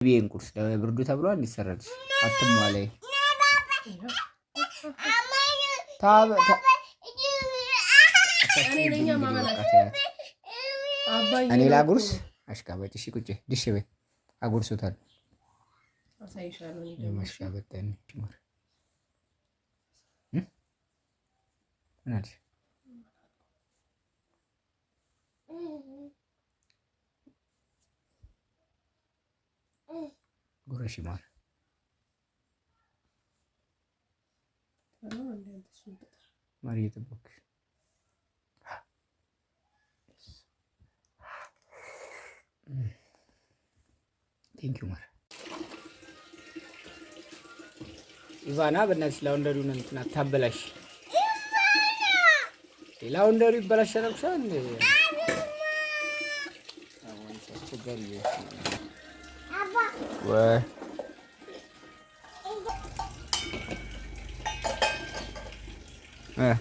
ቢየን ቁርስ ለብርዱ ተብሏል እንዲሰራልሽ አትሟላይ ታብ እኔ ላጉርስ አሽቃበጭ እሺ ቁጭ ድሽ በይ አጉርሱታል አሳይሻለሁ ነው ማሽቃበጥ ነው ምናልሽ ጉረሽ ማር ማር እየጠበኩሽ ቴንኪው ማር ኢቫና በእናትሽ ላውንደሪውን እንትና ታበላሽ ላውንደሪው ይበላሻል አልኩሻል አሁን ተቸገር ወይ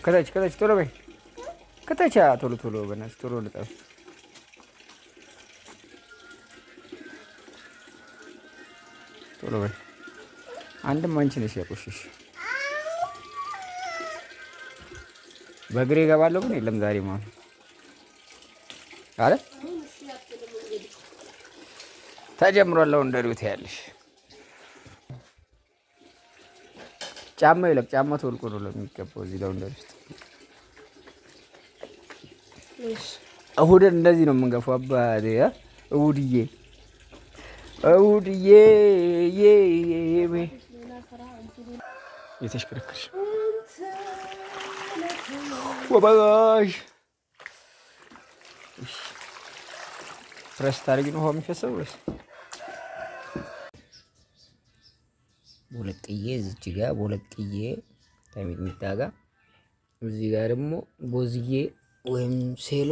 ከታች ቶሎ በይ ከታች ቶሎ በእናትሽ ቶሎ ልጠብ ቶሎ በይ አንድም አንቺ ነሽ ያቆሽሽ በእግሬ እገባለሁ ግን የለም ዛሬ ማለት አረ ተጀምሯል ላውንደሪው ታያለሽ ጫማ ይለቅ ጫማ ተወልቆ ነው ለሚገባው እዚህ ላውንደሪ ውስጥ እሁድን እንደዚህ ነው የምንገፋው አባቴ እሁድዬ የተሽከረከርሽ ወባሽ ፕረስ ታርጊ ነው የሚፈሰው ወይስ ቦለቅዬ እዚች ጋር ቦለቅዬ ታሚጥሚጣ ጋር እዚህ ጋር ደግሞ ቦዝዬ ወይም ሴሎ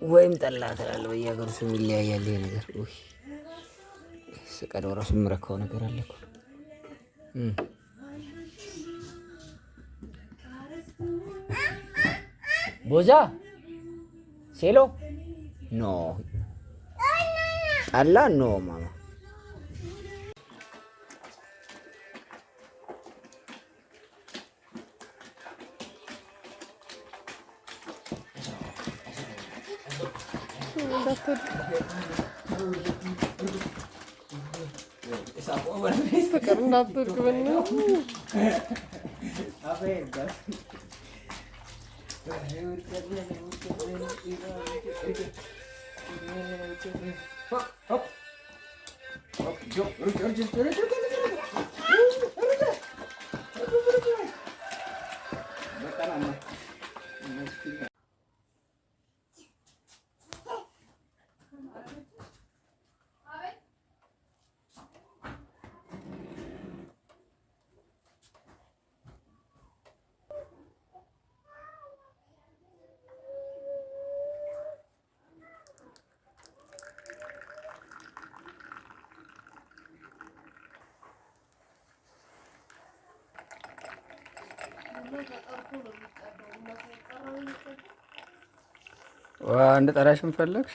ወይም ጠላ ትላለህ በየሀገሩ ስም ይለያያል ይሄ ነገር ወይ ስቀደው ራሱ የምረካው ነገር አለ እኮ ቦዛ ሴሎ ኖ ጠላ ኖ ማማ አንድ ጠራሽም ፈለግሽ